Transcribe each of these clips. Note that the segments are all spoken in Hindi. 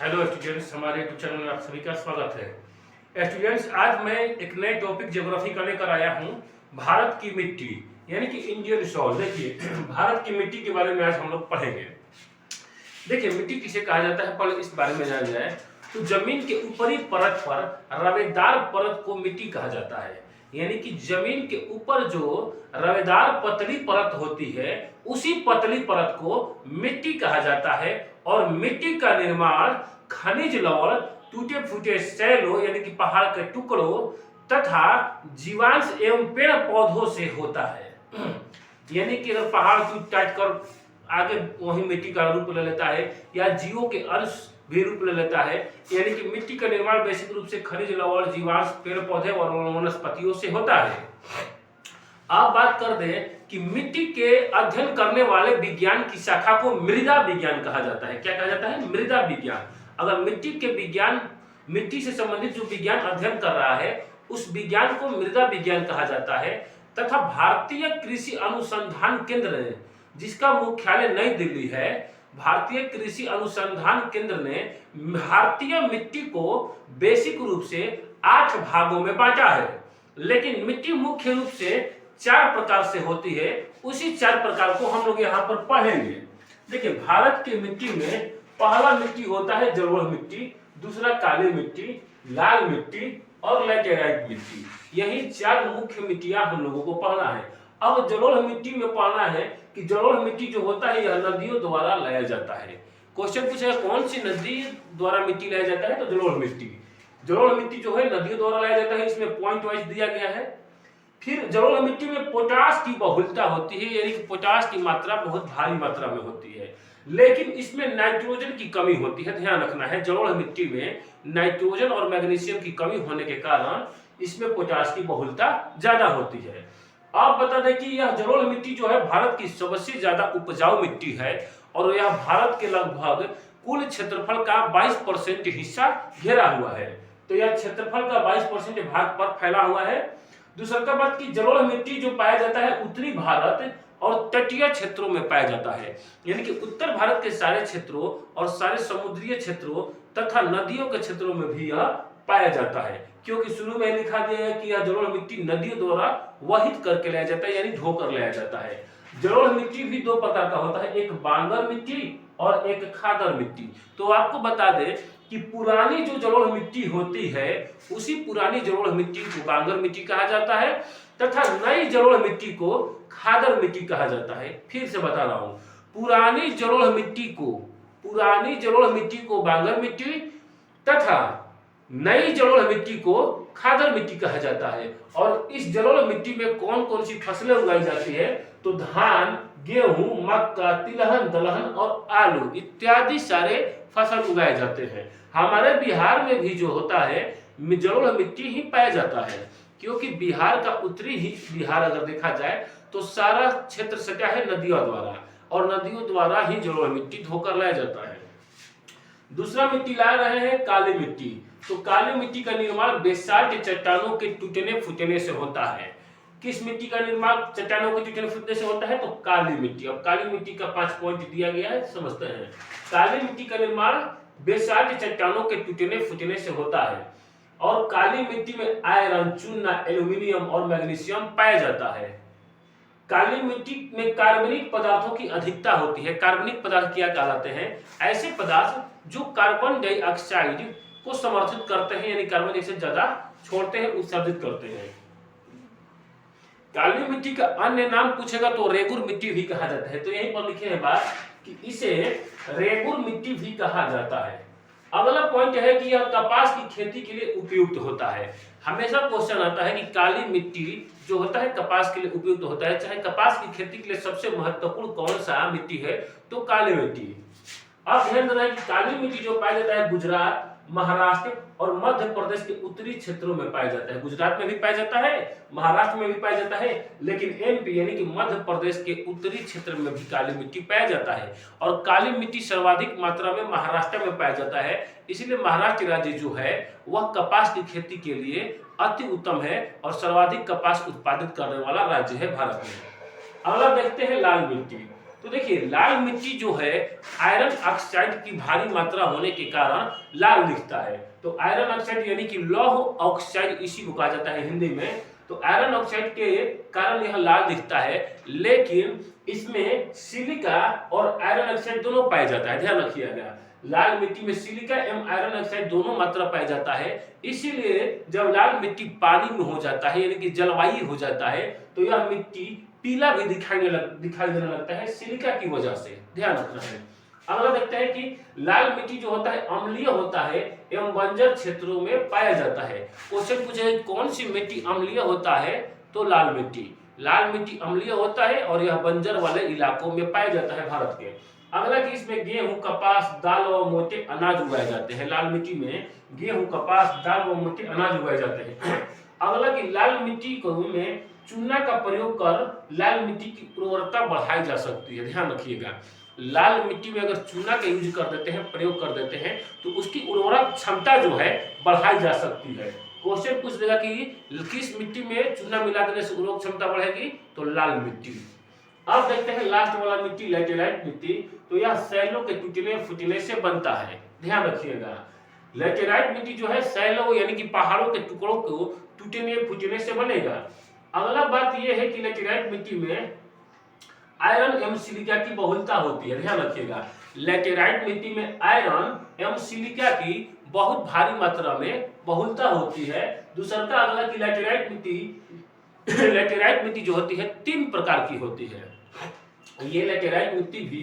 हेलो स्टूडेंट्स, हमारे यूट्यूब चैनल में आप सभी का स्वागत है। स्टूडेंट्स, आज मैं एक नए टॉपिक ज्योग्राफी का लेकर आया हूँ, भारत की मिट्टी यानी कि इंडियन सॉइल। देखिए, भारत की मिट्टी के बारे में आज हम लोग पढ़ेंगे। देखिए, मिट्टी किसे कहा जाता है, पहले इस बारे में जान जाए। तो जमीन के ऊपरी परत पर रवेदार परत को मिट्टी कहा जाता है। यानी कि जमीन के ऊपर जो रवेदार पतली परत होती है, उसी पतली परत को मिट्टी कहा जाता है। और मिट्टी का निर्माण खनिज लवण, टूटे फूटे सैलों यानी कि पहाड़ के टुकड़ों तथा जीवांश एवं पेड़ पौधों से होता है। यानी कि अगर पहाड़ टूट टाट कर आगे वही मिट्टी का रूप ले लेता है, या जीवों के अंश भी रूप ले लेता है। यानी कि मिट्टी का निर्माण बेसिक रूप से खनिज लवण, जीवांश, पेड़ पौधे और वनस्पतियों से होता है। आप बात कर दें कि मिट्टी के अध्ययन करने वाले विज्ञान की शाखा को मृदा विज्ञान कहा जाता है। क्या कहा जाता है? मृदा विज्ञान। अगर मिट्टी के विज्ञान, मिट्टी से संबंधित जो विज्ञान अध्ययन कर रहा है, उस विज्ञान को मृदा विज्ञान कहा जाता है। तथा भारतीय कृषि अनुसंधान केंद्र, जिसका मुख्यालय नई दिल्ली है, भारतीय कृषि अनुसंधान केंद्र ने भारतीय मिट्टी को बेसिक रूप से 8 भागों में बांटा है। लेकिन मिट्टी मुख्य रूप से 4 प्रकार से होती है। उसी 4 प्रकार को हम लोग यहाँ पर पढ़ेंगे। देखिए, भारत की मिट्टी में पहला मिट्टी होता है जलोढ़ मिट्टी, दूसरा काली मिट्टी, लाल मिट्टी और लैटेराइट मिट्टी। यही 4 मुख्य मिट्टियां हम लोगों को पढ़ना है। अब जलोढ़ मिट्टी में पढ़ना है कि जलोढ़ मिट्टी जो होता है यह नदियों द्वारा लाया जाता है। क्वेश्चन पूछेगा कौन सी नदी द्वारा मिट्टी लाया जाता है, तो जलोढ़ मिट्टी। जलोढ़ मिट्टी जो है नदियों द्वारा लाया जाता है, इसमें पॉइंट वाइज दिया गया है। फिर जलोढ़ मिट्टी में पोटाश की बहुलता होती है, यानी कि पोटाश की मात्रा बहुत भारी मात्रा में होती है। लेकिन इसमें नाइट्रोजन की कमी होती है, ध्यान रखना है। जलोढ़ मिट्टी में नाइट्रोजन और मैग्नीशियम की कमी होने के कारण इसमें पोटाश की बहुलता ज्यादा होती है। आप बता दें कि यह जलोढ़ मिट्टी जो है भारत की सबसे ज्यादा उपजाऊ मिट्टी है, और यह भारत के लगभग कुल क्षेत्रफल का 22% हिस्सा घेरा हुआ है। तो यह क्षेत्रफल का 22% भाग पर फैला हुआ है। दूसरा बात की जलोढ़ मिट्टी जो पाया जाता है उत्तरी भारत और तटीय क्षेत्रों में पाया जाता है। यानी कि उत्तर भारत के सारे क्षेत्रों और सारे समुद्रीय क्षेत्रों तथा नदियों के क्षेत्रों में भी यह पाया जाता है। क्योंकि शुरू में लिखा गया है कि यह जलोढ़ मिट्टी नदियों द्वारा वहित करके लाया जाता है, यानी ढोकर लाया जाता है। जलोढ़ मिट्टी भी 2 प्रकार का होता है, एक बांगर मिट्टी और एक खादर मिट्टी। तो आपको बता दें कि पुरानी जो जलोढ़ मिट्टी होती है, उसी पुरानी जलोढ़ मिट्टी को बांगर मिट्टी कहा जाता है, तथा नई जलोढ़ मिट्टी को खादर मिट्टी कहा जाता है। फिर से बता रहा हूं, पुरानी जलोढ़ मिट्टी को बांगर मिट्टी तथा नई जलोढ़ मिट्टी को खादर मिट्टी कहा जाता है। और इस जलोढ़ मिट्टी में कौन कौन सी फसलें उगाई जाती है, तो धान, गेहूं, मक्का, तिलहन, दलहन और आलू इत्यादि सारे फसल उगाए जाते हैं। हमारे बिहार में भी जो होता है जलोढ़ मिट्टी ही पाया जाता है, क्योंकि बिहार का उत्तरी ही बिहार अगर देखा जाए तो सारा क्षेत्र सटा है नदियों द्वारा, और नदियों द्वारा ही जलोढ़ मिट्टी धोकर लाया जाता है। दूसरा मिट्टी ला रहे हैं काली मिट्टी। तो काली मिट्टी का निर्माण बेसाल्ट चट्टानों के टूटने फूटने से होता है। किस मिट्टी का निर्माण चट्टानों के टूटने फूटने से होता है, तो काली मिट्टी। अब काली मिट्टी का 5 पॉइंट दिया गया है, समझते हैं। काली मिट्टी का निर्माण बेसाल्ट चट्टानों के टूटने फूटने से होता है। और काली मिट्टी में आयरन, चूना, एल्यूमिनियम और मैग्नीशियम पाया जाता है। काली मिट्टी में कार्बनिक पदार्थों की अधिकता होती है। कार्बनिक पदार्थ क्या कहलाते हैं? ऐसे पदार्थ जो कार्बन डाइऑक्साइड को समर्थित करते हैं, यानी कार्बन डाइऑक्साइड ज्यादा छोड़ते हैं, उत्सर्जित करते हैं। काली मिट्टी का अन्य नाम पूछेगा तो रेगुर मिट्टी भी कहा जाता है। तो यहीं पर लिखे हैं बात कि इसे रेगुर मिट्टी भी कहा जाता है। अगला पॉइंट है कि यह कपास की खेती के लिए उपयुक्त होता है। हमेशा क्वेश्चन आता है कि काली मिट्टी जो होता है कपास के लिए उपयुक्त होता है। चाहे कपास की खेती के लिए सबसे महत्वपूर्ण कौन सा मिट्टी है, तो काली मिट्टी। अब ध्यान देना है कि काली मिट्टी जो पाया जाता है गुजरात, महाराष्ट्र और मध्य प्रदेश के उत्तरी क्षेत्रों में पाया जाता है। गुजरात में भी पाया जाता है, महाराष्ट्र में भी पाया जाता है, लेकिन एमपी यानी कि मध्य प्रदेश के उत्तरी क्षेत्र में भी काली मिट्टी पाया जाता है। और काली मिट्टी सर्वाधिक मात्रा में महाराष्ट्र में पाया जाता है। इसलिए महाराष्ट्र राज्य जो है वह कपास की खेती के लिए अति उत्तम है और सर्वाधिक कपास उत्पादित करने वाला राज्य है भारत में। अगला देखते हैं लाल मिट्टी। तो देखिए लाल मिट्टी जो है आयरन ऑक्साइड की भारी मात्रा होने के कारण लाल दिखता है। तो आयरन ऑक्साइड यानी कि लौह ऑक्साइड इसी को कहा जाता है हिंदी में। तो आयरन ऑक्साइड के कारण यह लाल दिखता है, लेकिन इसमें सिलिका और आयरन ऑक्साइड दोनों पाया जाता है, ध्यान रखिएगा। लाल मिट्टी में सिलिका एवं आयरन ऑक्साइड दोनों मात्रा पाया जाता है। इसीलिए जब लाल मिट्टी पानी में हो जाता है यानी कि जलवायु हो जाता है तो यह मिट्टी पीला भी दिखाई देने लगता है सिलिका की वजह से, ध्यान रखना है। अगला देखते हैं कि लाल मिट्टी जो होता है अम्लीय होता है एवं बंजर क्षेत्रों में पाया जाता है। क्वेश्चन पूछे कौन सी मिट्टी अम्लीय होता है, तो लाल मिट्टी अम्लीय होता है और यह बंजर वाले इलाकों में पाया जाता है भारत के। अगला कि इसमें गेहूं, कपास, दाल व मोटे अनाज उगाए जाते हैं। लाल मिट्टी में गेहूं, कपास, दाल व मोटे अनाज उगाए जाते हैं। अगला कि लाल मिट्टी को में चूना का प्रयोग कर लाल मिट्टी की उर्वरता बढ़ाई जा सकती है, ध्यान रखिएगा। लाल मिट्टी में अगर चूना का यूज कर देते हैं, प्रयोग कर देते हैं, तो उसकी उर्वरक क्षमता जो है बढ़ाई जा सकती है। क्वेश्चन पूछ देगा कि किस मिट्टी में चूना मिला देने से उर्वरक क्षमता बढ़ेगी, तो लाल मिट्टी। अब देखते हैं लास्ट वाला मिट्टी लैटेराइट मिट्टी। तो यह सैलों के टूटने फूटने से बनता है, ध्यान रखिएगा। लैटेराइट मिट्टी जो है सैलों यानी कि पहाड़ों के टुकड़ों को टूटने फूटने से बनेगा। अगला बात यह है कि लैटेराइट मिट्टी में आयरन एवं सिलिका की बहुलता होती है, ध्यान रखिएगा। लैटेराइट मिट्टी में आयरन एवं सिलिका की बहुत भारी मात्रा में बहुलता होती है। दूसरा का अगला कि लैटेराइट मिट्टी जो होती है 3 प्रकार की होती है। ये लैटेराइट मिट्टी भी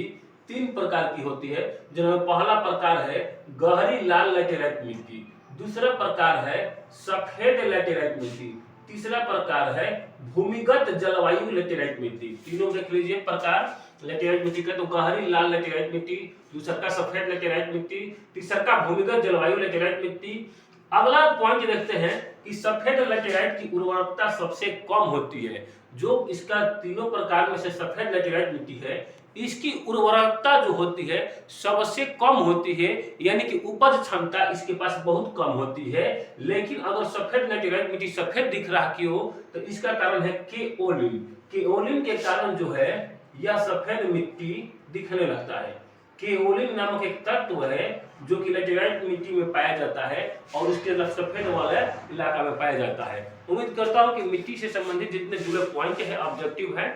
3 प्रकार की होती है, जिनमें पहला प्रकार है गहरी लाल लैटेराइट मिट्टी, दूसरा प्रकार है सफेद लैटेराइट मिट्टी, तीसरा प्रकार है भूमिगत जलवायु लैटेराइट मिट्टी। तीनों देख लीजिए प्रकार लैटेराइट मिट्टी का। तो गहरी लाल लैटेराइट मिट्टी, दूसरा का सफेद लैटेराइट मिट्टी, तीसरा का भूमिगत जलवायु लैटेराइट मिट्टी। अगला पॉइंट देखते हैं कि सफेद लैटेराइट की उर्वरकता सबसे कम होती है। जो इसका तीनों प्रकार में से सफेद लैटेराइट मिट्टी है, इसकी उर्वरकता जो होती है सबसे कम होती है, यानी कि उपज क्षमता इसके पास बहुत कम होती है। लेकिन अगर सफेद लैटेराइट मिट्टी सफेद दिख रहा क्यों, तो इसका कारण है केओलिन। केओलिन के कारण जो है यह सफेद मिट्टी दिखने लगता है। केओलिन नामक एक तत्व है जो कि लैटेराइट मिट्टी में पाया जाता है और उसके सफेद वाले इलाका में पाया जाता है। उम्मीद करता हूं कि मिट्टी से संबंधित जितने जुड़े पॉइंट है ऑब्जेक्टिव है